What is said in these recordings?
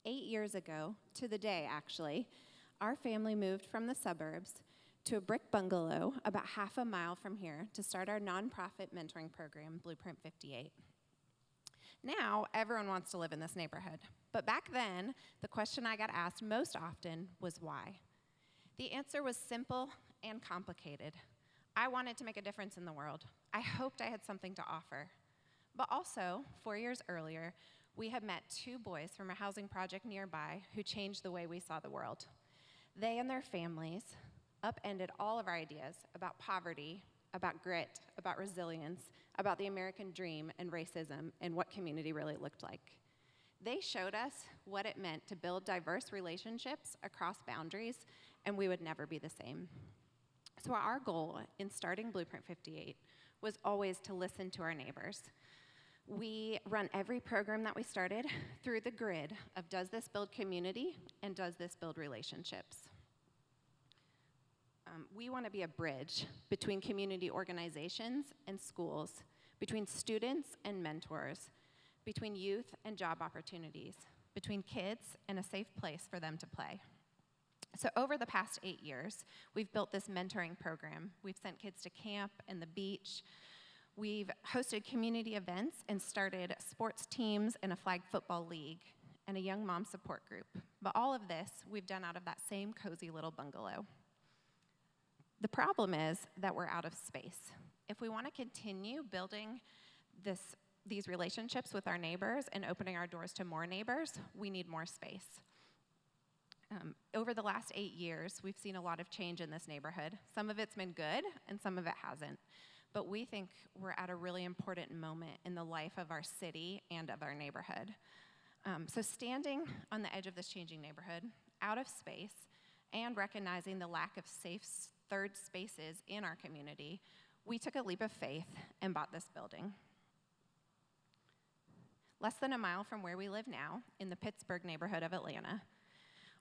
8 years ago, to the day actually, our family moved from the suburbs to a brick bungalow about half a mile from here to start our nonprofit mentoring program, Blueprint 58. Now, everyone wants to live in this neighborhood. But back then, the question I got asked most often was why. The answer was simple and complicated. I wanted to make a difference in the world. I hoped I had something to offer. But also, 4 years earlier, we had met 2 boys from a housing project nearby who changed the way we saw the world. They and their families upended all of our ideas about poverty, about grit, about resilience, about the American dream and racism and what community really looked like. They showed us what it meant to build diverse relationships across boundaries, and we would never be the same. So our goal in starting Blueprint 58 was always to listen to our neighbors. We run every program that we started through the grid of does this build community and does this build relationships. We want to be a bridge between community organizations and schools, between students and mentors, between youth and job opportunities, between kids and a safe place for them to play. So over the past 8 years, we've built this mentoring program. We've sent kids to camp and the beach. We've hosted community events and started sports teams and a flag football league and a young mom support group. But all of this we've done out of that same cozy little bungalow. The problem is that we're out of space. If we want to continue building these relationships with our neighbors and opening our doors to more neighbors, we need more space. Over the last 8 years, we've seen a lot of change in this neighborhood. Some of it's been good, and some of it hasn't. But we think we're at a really important moment in the life of our city and of our neighborhood. So standing on the edge of this changing neighborhood, out of space, and recognizing the lack of safe third spaces in our community, we took a leap of faith and bought this building. Less than a mile from where we live now, in the Pittsburgh neighborhood of Atlanta,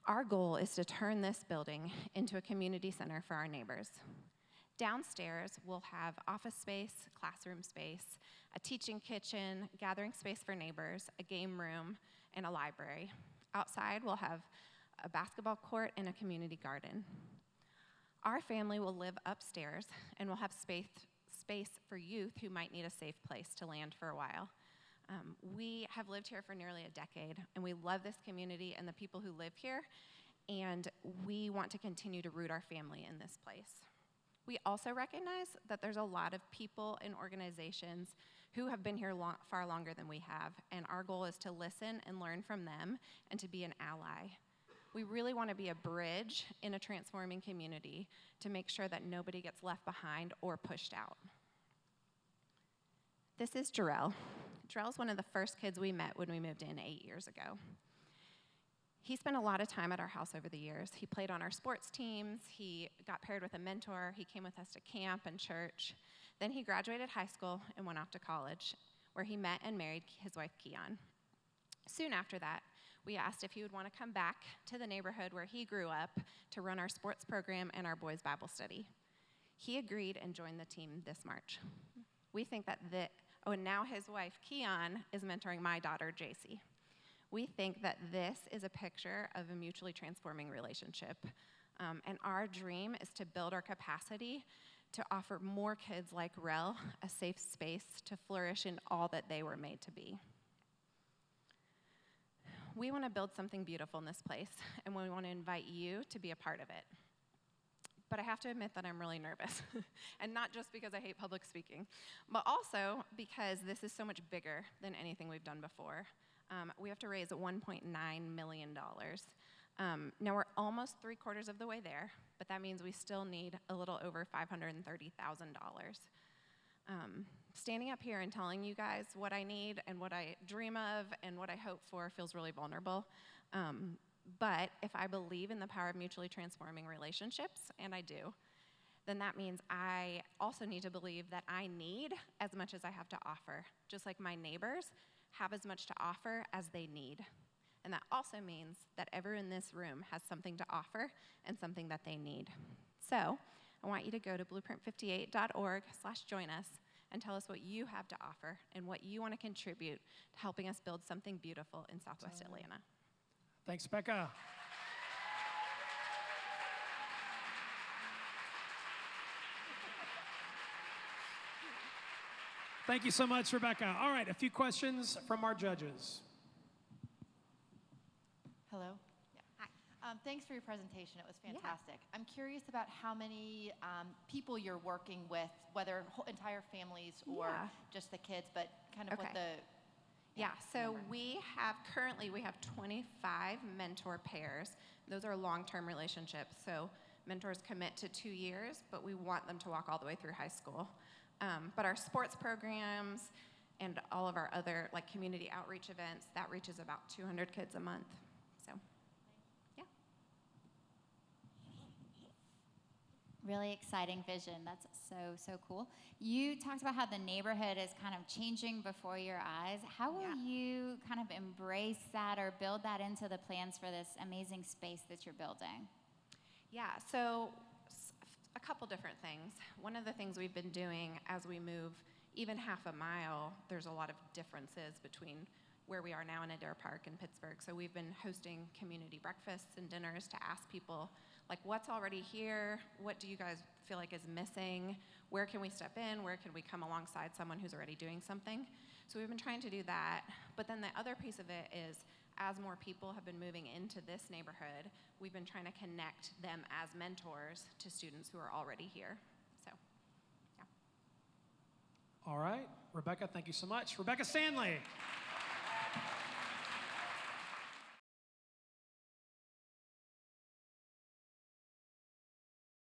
our goal is to turn this building into a community center for our neighbors. Downstairs, we'll have office space, classroom space, a teaching kitchen, gathering space for neighbors, a game room, and a library. Outside, we'll have a basketball court and a community garden. Our family will live upstairs, and we'll have space for youth who might need a safe place to land for a while. We have lived here for nearly a decade, and we love this community and the people who live here, and we want to continue to root our family in this place. We also recognize that there's a lot of people and organizations who have been here far longer than we have, and our goal is to listen and learn from them and to be an ally. We really want to be a bridge in a transforming community to make sure that nobody gets left behind or pushed out. This is Jarrell. Jarrell's one of the first kids we met when we moved in 8 years ago. He spent a lot of time at our house over the years. He played on our sports teams. He got paired with a mentor. He came with us to camp and church. Then he graduated high school and went off to college, where he met and married his wife, Keon. Soon after that, we asked if he would want to come back to the neighborhood where he grew up to run our sports program and our boys' Bible study. He agreed and joined the team this March. We think that and now his wife, Keon, is mentoring my daughter, Jayci. We think that this is a picture of a mutually transforming relationship. And our dream is to build our capacity to offer more kids like Rel a safe space to flourish in all that they were made to be. We want to build something beautiful in this place, and we want to invite you to be a part of it. But I have to admit that I'm really nervous, and not just because I hate public speaking, but also because this is so much bigger than anything we've done before. We have to raise $1.9 million. Now we're almost 3/4 of the way there, but that means we still need a little over $530,000. Standing up here and telling you guys what I need and what I dream of and what I hope for feels really vulnerable. But if I believe in the power of mutually transforming relationships, and I do, then that means I also need to believe that I need as much as I have to offer, just like my neighbors have as much to offer as they need. And that also means that everyone in this room has something to offer and something that they need. So I want you to go to blueprint58.org/join us and tell us what you have to offer and what you want to contribute to helping us build something beautiful in Southwest Atlanta. Thanks, Becca. Thank you so much, Rebecca. All right, a few questions from our judges. Hello. Yeah. Hi. Thanks for your presentation. It was fantastic. I'm curious about how many people you're working with, whether entire families or just the kids, but kind of what the so we have 25 mentor pairs. Those are long-term relationships. So mentors commit to 2 years, but we want them to walk all the way through high school. But our sports programs and all of our other like community outreach events, that reaches about 200 kids a month. So, yeah. Really exciting vision. That's so cool. You talked about how the neighborhood is kind of changing before your eyes. How will you kind of embrace that or build that into the plans for this amazing space that you're building? Yeah, so a couple different things. One of the things we've been doing as we move even half a mile, there's a lot of differences between where we are now in Adair Park and Pittsburgh. So we've been hosting community breakfasts and dinners to ask people, like, what's already here? What do you guys feel like is missing? Where can we step in? Where can we come alongside someone who's already doing something? So we've been trying to do that. But then the other piece of it is, as more people have been moving into this neighborhood, we've been trying to connect them as mentors to students who are already here. So, yeah. All right, Rebecca, thank you so much. Becca Stanley.